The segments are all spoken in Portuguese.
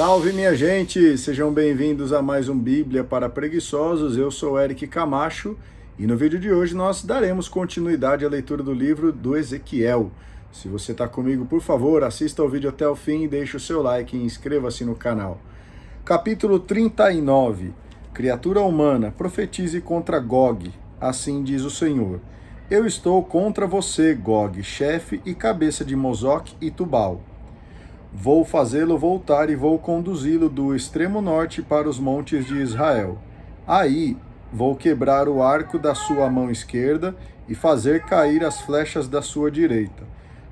Salve, minha gente! Sejam bem-vindos a mais um Bíblia para Preguiçosos. Eu sou Eric Camacho e no vídeo de hoje nós daremos continuidade à leitura do livro do Ezequiel. Se você está comigo, por favor, assista ao vídeo até o fim, deixe o seu like e inscreva-se no canal. Capítulo 39. Criatura humana, profetize contra Gog. Assim diz o Senhor. Eu estou contra você, Gog, chefe e cabeça de Mozoque e Tubal. Vou fazê-lo voltar e vou conduzi-lo do extremo norte para os montes de Israel. Aí vou quebrar o arco da sua mão esquerda e fazer cair as flechas da sua direita.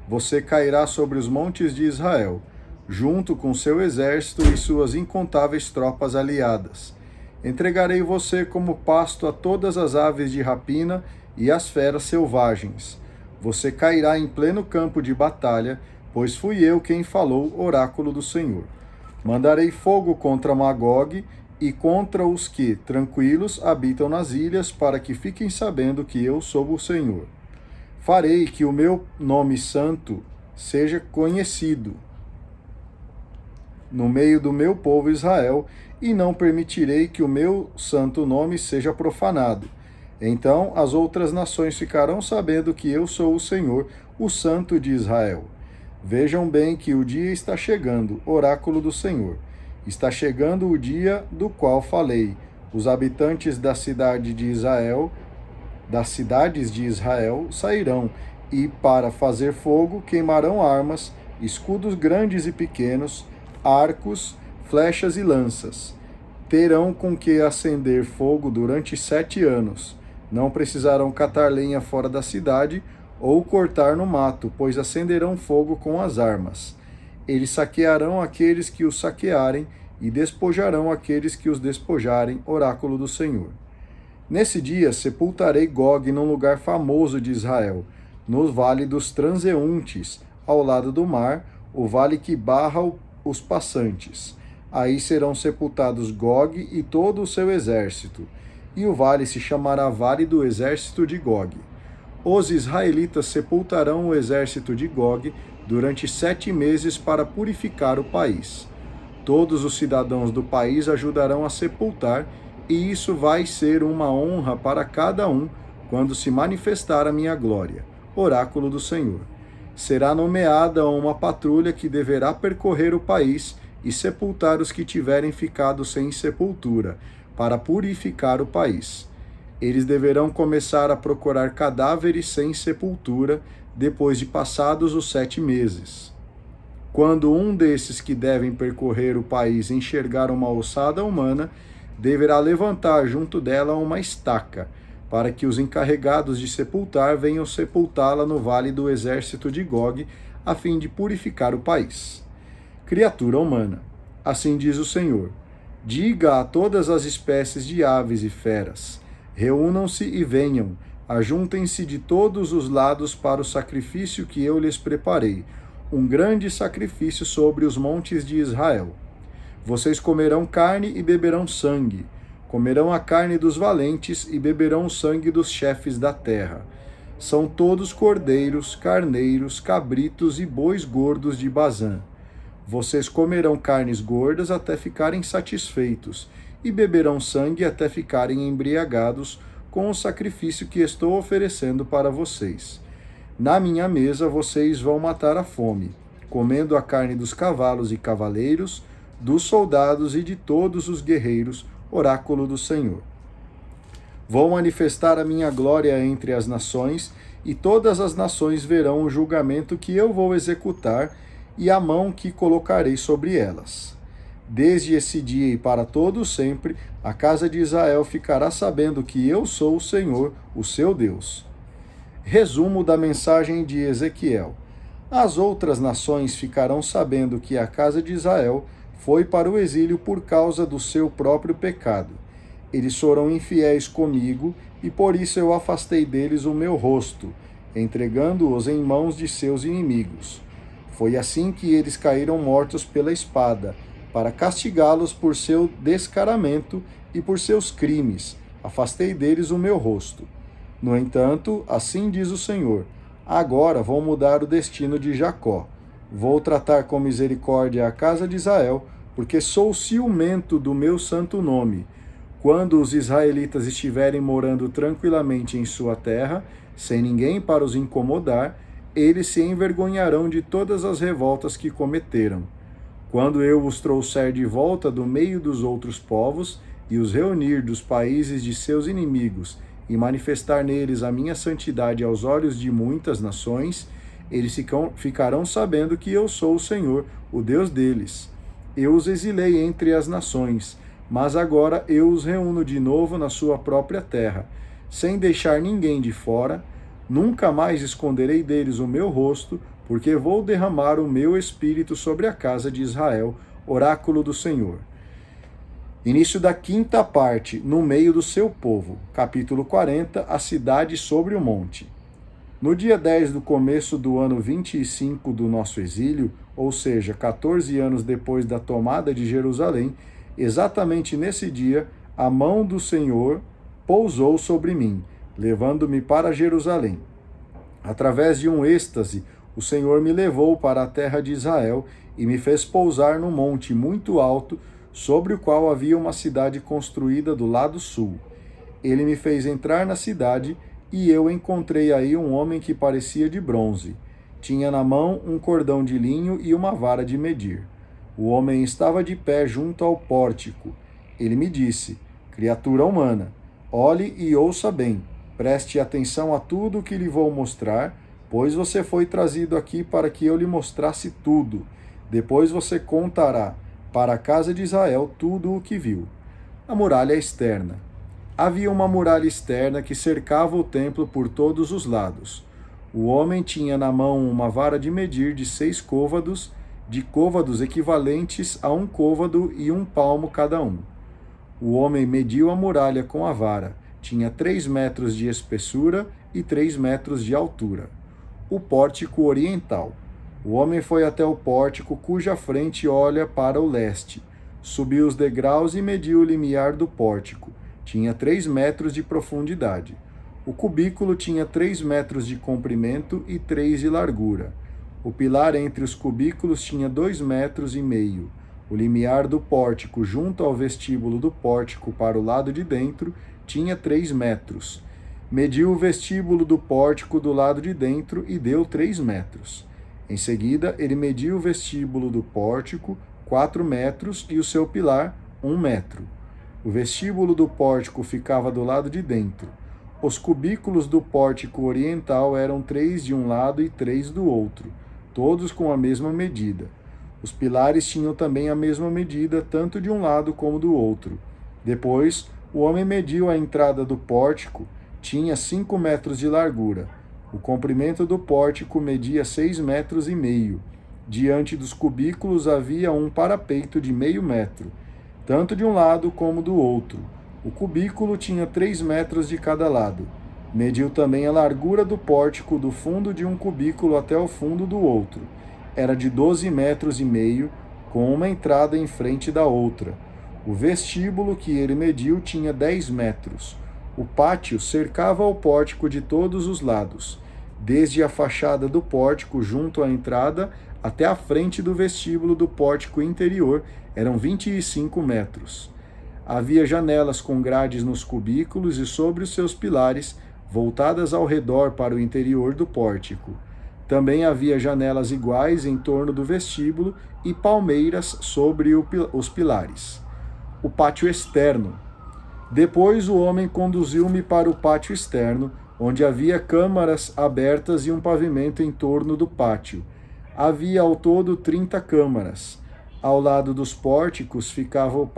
Você cairá sobre os montes de Israel, junto com seu exército e suas incontáveis tropas aliadas. Entregarei você como pasto a todas as aves de rapina e às feras selvagens. Você cairá em pleno campo de batalha, pois fui eu quem falou, oráculo do Senhor. Mandarei fogo contra Magog e contra os que, tranquilos, habitam nas ilhas, para que fiquem sabendo que eu sou o Senhor. Farei que o meu nome santo seja conhecido no meio do meu povo Israel, e não permitirei que o meu santo nome seja profanado. Então as outras nações ficarão sabendo que eu sou o Senhor, o Santo de Israel. Vejam bem que o dia está chegando, oráculo do Senhor. Está chegando o dia do qual falei. Os habitantes da cidade de Israel, das cidades de Israel, sairão e, para fazer fogo, queimarão armas, escudos grandes e pequenos, arcos, flechas e lanças. Terão com que acender fogo durante 7 anos. Não precisarão catar lenha fora da cidade, ou cortar no mato, pois acenderão fogo com as armas. Eles saquearão aqueles que os saquearem e despojarão aqueles que os despojarem, oráculo do Senhor. Nesse dia sepultarei Gog num lugar famoso de Israel, no vale dos transeuntes, ao lado do mar, o vale que barra os passantes. Aí serão sepultados Gog e todo o seu exército, e o vale se chamará Vale do Exército de Gog. Os israelitas sepultarão o exército de Gog durante 7 meses para purificar o país. Todos os cidadãos do país ajudarão a sepultar, e isso vai ser uma honra para cada um quando se manifestar a minha glória. Oráculo do Senhor. Será nomeada uma patrulha que deverá percorrer o país e sepultar os que tiverem ficado sem sepultura, para purificar o país. Eles deverão começar a procurar cadáveres sem sepultura, depois de passados os 7 meses. Quando um desses que devem percorrer o país enxergar uma ossada humana, deverá levantar junto dela uma estaca, para que os encarregados de sepultar venham sepultá-la no vale do exército de Gog, a fim de purificar o país. Criatura humana, assim diz o Senhor, diga a todas as espécies de aves e feras, reúnam-se e venham, ajuntem-se de todos os lados para o sacrifício que eu lhes preparei, um grande sacrifício sobre os montes de Israel. Vocês comerão carne e beberão sangue, comerão a carne dos valentes e beberão o sangue dos chefes da terra. São todos cordeiros, carneiros, cabritos e bois gordos de Bazã. Vocês comerão carnes gordas até ficarem satisfeitos, e beberão sangue até ficarem embriagados com o sacrifício que estou oferecendo para vocês. Na minha mesa vocês vão matar a fome, comendo a carne dos cavalos e cavaleiros, dos soldados e de todos os guerreiros, oráculo do Senhor. Vou manifestar a minha glória entre as nações, e todas as nações verão o julgamento que eu vou executar e a mão que colocarei sobre elas. Desde esse dia e para todo sempre, a casa de Israel ficará sabendo que eu sou o Senhor, o seu Deus. Resumo da mensagem de Ezequiel. As outras nações ficarão sabendo que a casa de Israel foi para o exílio por causa do seu próprio pecado. Eles foram infiéis comigo, e por isso eu afastei deles o meu rosto, entregando-os em mãos de seus inimigos. Foi assim que eles caíram mortos pela espada, para castigá-los por seu descaramento e por seus crimes. Afastei deles o meu rosto. No entanto, assim diz o Senhor, agora vou mudar o destino de Jacó. Vou tratar com misericórdia a casa de Israel, porque sou ciumento do meu santo nome. Quando os israelitas estiverem morando tranquilamente em sua terra, sem ninguém para os incomodar, eles se envergonharão de todas as revoltas que cometeram. Quando eu os trouxer de volta do meio dos outros povos e os reunir dos países de seus inimigos e manifestar neles a minha santidade aos olhos de muitas nações, eles ficarão sabendo que eu sou o Senhor, o Deus deles. Eu os exilei entre as nações, mas agora eu os reúno de novo na sua própria terra, sem deixar ninguém de fora. Nunca mais esconderei deles o meu rosto, porque vou derramar o meu espírito sobre a casa de Israel, oráculo do Senhor. Início da quinta parte, no meio do seu povo. Capítulo 40, a cidade sobre o monte. No dia 10 do começo do ano 25 do nosso exílio, ou seja, 14 anos depois da tomada de Jerusalém, exatamente nesse dia, a mão do Senhor pousou sobre mim, levando-me para Jerusalém. Através de um êxtase, o Senhor me levou para a terra de Israel e me fez pousar num monte muito alto, sobre o qual havia uma cidade construída do lado sul. Ele me fez entrar na cidade e eu encontrei aí um homem que parecia de bronze. Tinha na mão um cordão de linho e uma vara de medir. O homem estava de pé junto ao pórtico. Ele me disse: criatura humana, olhe e ouça bem, preste atenção a tudo o que lhe vou mostrar, pois você foi trazido aqui para que eu lhe mostrasse tudo. Depois você contará para a casa de Israel tudo o que viu. A muralha externa. Havia uma muralha externa que cercava o templo por todos os lados. O homem tinha na mão uma vara de medir de 6 côvados, de côvados equivalentes a 1 côvado e 1 palmo cada um. O homem mediu a muralha com a vara. Tinha 3 metros de espessura e 3 metros de altura. O pórtico oriental. O homem foi até o pórtico, cuja frente olha para o leste. Subiu os degraus e mediu o limiar do pórtico. Tinha 3 metros de profundidade. O cubículo tinha 3 metros de comprimento e 3 de largura. O pilar entre os cubículos tinha 2,5 metros. O limiar do pórtico junto ao vestíbulo do pórtico para o lado de dentro tinha 3 metros. Mediu o vestíbulo do pórtico do lado de dentro e deu 3 metros. Em seguida, ele mediu o vestíbulo do pórtico, 4 metros, e o seu pilar, 1 metro. O vestíbulo do pórtico ficava do lado de dentro. Os cubículos do pórtico oriental eram 3 de um lado e 3 do outro, todos com a mesma medida. Os pilares tinham também a mesma medida, tanto de um lado como do outro. Depois, o homem mediu a entrada do pórtico, tinha 5 metros de largura. O comprimento do pórtico media 6,5 metros. Diante dos cubículos havia um parapeito de 0,5 metro, tanto de um lado como do outro. O cubículo tinha 3 metros de cada lado. Mediu também a largura do pórtico do fundo de um cubículo até o fundo do outro. Era de 12,5 metros, com uma entrada em frente da outra. O vestíbulo que ele mediu tinha 10 metros. O pátio cercava o pórtico de todos os lados, desde a fachada do pórtico junto à entrada até a frente do vestíbulo do pórtico interior, eram 25 metros. Havia janelas com grades nos cubículos e sobre os seus pilares, voltadas ao redor para o interior do pórtico. Também havia janelas iguais em torno do vestíbulo e palmeiras sobre os pilares. O pátio externo. Depois o homem conduziu-me para o pátio externo, onde havia câmaras abertas e um pavimento em torno do pátio. Havia ao todo 30 câmaras. Ao lado dos pórticos ficava o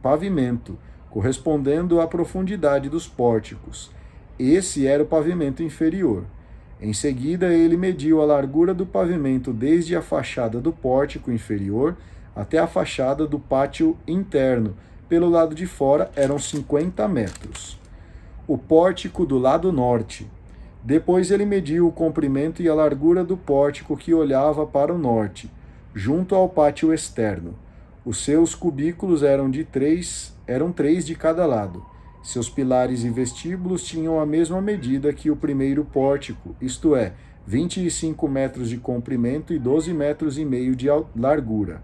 pavimento, correspondendo à profundidade dos pórticos. Esse era o pavimento inferior. Em seguida, ele mediu a largura do pavimento desde a fachada do pórtico inferior até a fachada do pátio interno. Pelo lado de fora eram 50 metros. O pórtico do lado norte. Depois ele mediu o comprimento e a largura do pórtico que olhava para o norte, junto ao pátio externo. Os seus cubículos eram 3 de cada lado. Seus pilares e vestíbulos tinham a mesma medida que o primeiro pórtico, isto é, 25 metros de comprimento e 12,5 metros de largura.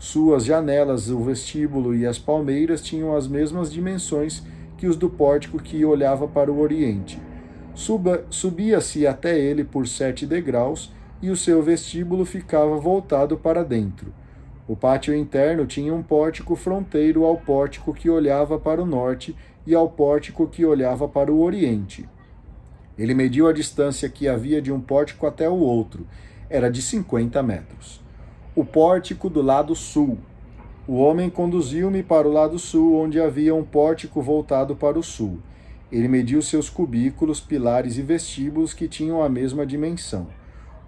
Suas janelas, o vestíbulo e as palmeiras tinham as mesmas dimensões que os do pórtico que olhava para o oriente. Subia-se até ele por 7 degraus, e o seu vestíbulo ficava voltado para dentro. O pátio interno tinha um pórtico fronteiro ao pórtico que olhava para o norte e ao pórtico que olhava para o oriente. Ele mediu a distância que havia de um pórtico até o outro. Era de 50 metros. O pórtico do lado sul. O homem conduziu-me para o lado sul, onde havia um pórtico voltado para o sul. Ele mediu seus cubículos, pilares e vestíbulos, que tinham a mesma dimensão.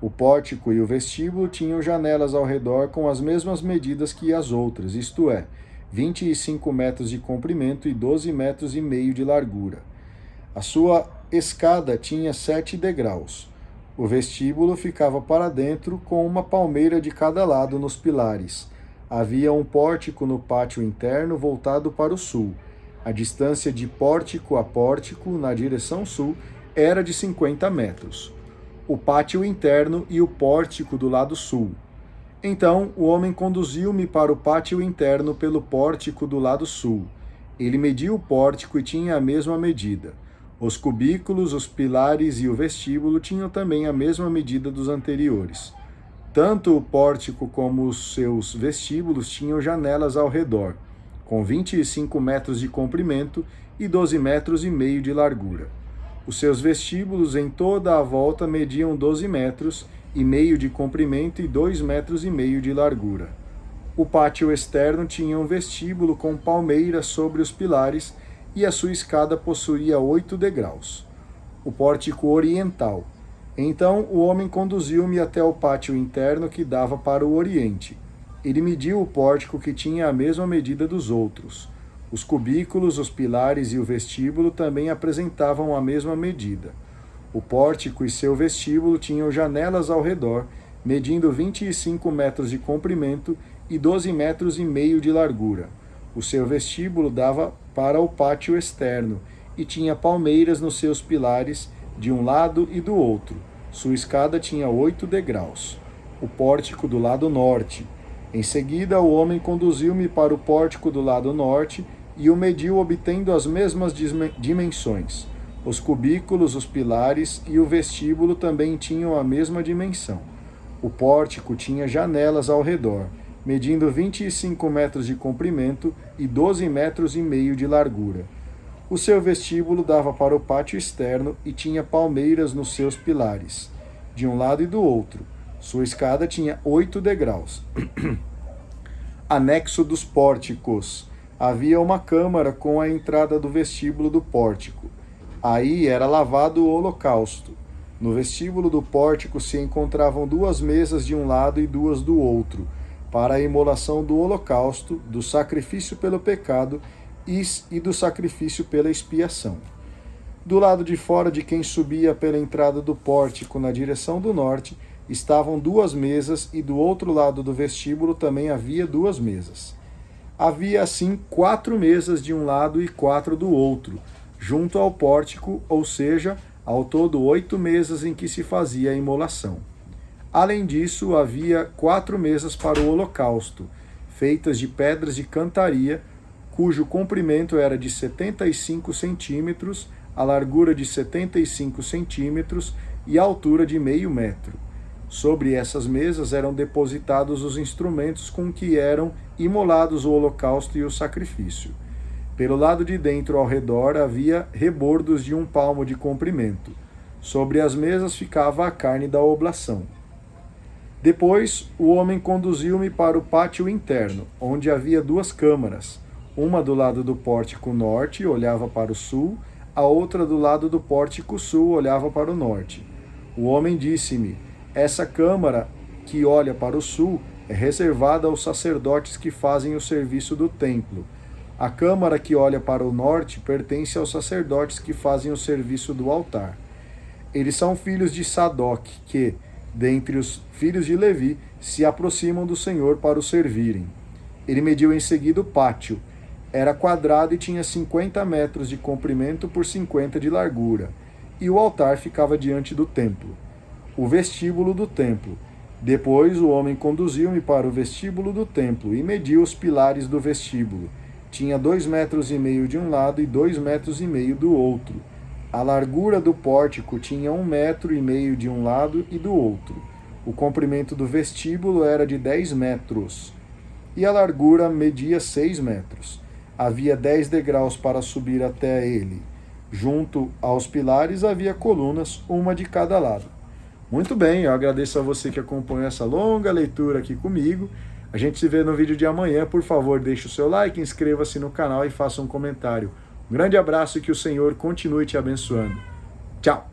O pórtico e o vestíbulo tinham janelas ao redor com as mesmas medidas que as outras, isto é, 25 metros de comprimento e 12 metros e meio de largura. A sua escada tinha 7 degraus. O vestíbulo ficava para dentro, com uma palmeira de cada lado nos pilares. Havia um pórtico no pátio interno voltado para o sul. A distância de pórtico a pórtico, na direção sul, era de 50 metros. O pátio interno e o pórtico do lado sul. Então o homem conduziu-me para o pátio interno pelo pórtico do lado sul. Ele mediu o pórtico e tinha a mesma medida. Os cubículos, os pilares e o vestíbulo tinham também a mesma medida dos anteriores. Tanto o pórtico como os seus vestíbulos tinham janelas ao redor, com 25 metros de comprimento e 12 metros e meio de largura. Os seus vestíbulos em toda a volta mediam 12 metros e meio de comprimento e 2 metros e meio de largura. O pátio externo tinha um vestíbulo com palmeiras sobre os pilares e a sua escada possuía 8 degraus. O pórtico oriental. Então o homem conduziu-me até o pátio interno que dava para o oriente. Ele mediu o pórtico, que tinha a mesma medida dos outros. Os cubículos, os pilares e o vestíbulo também apresentavam a mesma medida. O pórtico e seu vestíbulo tinham janelas ao redor, medindo 25 metros de comprimento e 12 metros e meio de largura. O seu vestíbulo dava para o pátio externo e tinha palmeiras nos seus pilares, de um lado e do outro. Sua escada tinha 8 degraus. O pórtico do lado norte. Em seguida, o homem conduziu-me para o pórtico do lado norte e o mediu, obtendo as mesmas dimensões. Os cubículos, os pilares e o vestíbulo também tinham a mesma dimensão. O pórtico tinha janelas ao redor, medindo 25 metros de comprimento e 12 metros e meio de largura. O seu vestíbulo dava para o pátio externo e tinha palmeiras nos seus pilares, de um lado e do outro. Sua escada tinha 8 degraus. Anexo dos pórticos. Havia uma câmara com a entrada do vestíbulo do pórtico. Aí era lavado o holocausto. No vestíbulo do pórtico se encontravam 2 mesas de um lado e 2 do outro, para a imolação do holocausto, do sacrifício pelo pecado e do sacrifício pela expiação. Do lado de fora de quem subia pela entrada do pórtico na direção do norte, estavam 2 mesas, e do outro lado do vestíbulo também havia 2 mesas. Havia assim 4 mesas de um lado e 4 do outro, junto ao pórtico, ou seja, ao todo 8 mesas em que se fazia a imolação. Além disso, havia 4 mesas para o holocausto, feitas de pedras de cantaria, cujo comprimento era de 75 centímetros, a largura de 75 centímetros e a altura de meio metro. Sobre essas mesas eram depositados os instrumentos com que eram imolados o holocausto e o sacrifício. Pelo lado de dentro, ao redor, havia rebordos de 1 palmo de comprimento. Sobre as mesas ficava a carne da oblação. Depois, o homem conduziu-me para o pátio interno, onde havia 2 câmaras. Uma do lado do pórtico norte olhava para o sul, a outra do lado do pórtico sul olhava para o norte. O homem disse-me: essa câmara, que olha para o sul, é reservada aos sacerdotes que fazem o serviço do templo. A câmara que olha para o norte pertence aos sacerdotes que fazem o serviço do altar. Eles são filhos de Sadoc, que, dentre os filhos de Levi, se aproximam do Senhor para o servirem. Ele mediu em seguida o pátio. Era quadrado e tinha 50 metros de comprimento por 50 de largura, e o altar ficava diante do templo. O vestíbulo do templo. Depois o homem conduziu-me para o vestíbulo do templo e mediu os pilares do vestíbulo. Tinha 2,5 metros de um lado e 2,5 metros do outro. A largura do pórtico tinha 1,5 metros de um lado e do outro. O comprimento do vestíbulo era de 10 metros e a largura media 6 metros. Havia 10 degraus para subir até ele. Junto aos pilares havia colunas, uma de cada lado. Muito bem, eu agradeço a você que acompanhou essa longa leitura aqui comigo. A gente se vê no vídeo de amanhã. Por favor, deixe o seu like, inscreva-se no canal e faça um comentário. Um grande abraço e que o Senhor continue te abençoando. Tchau!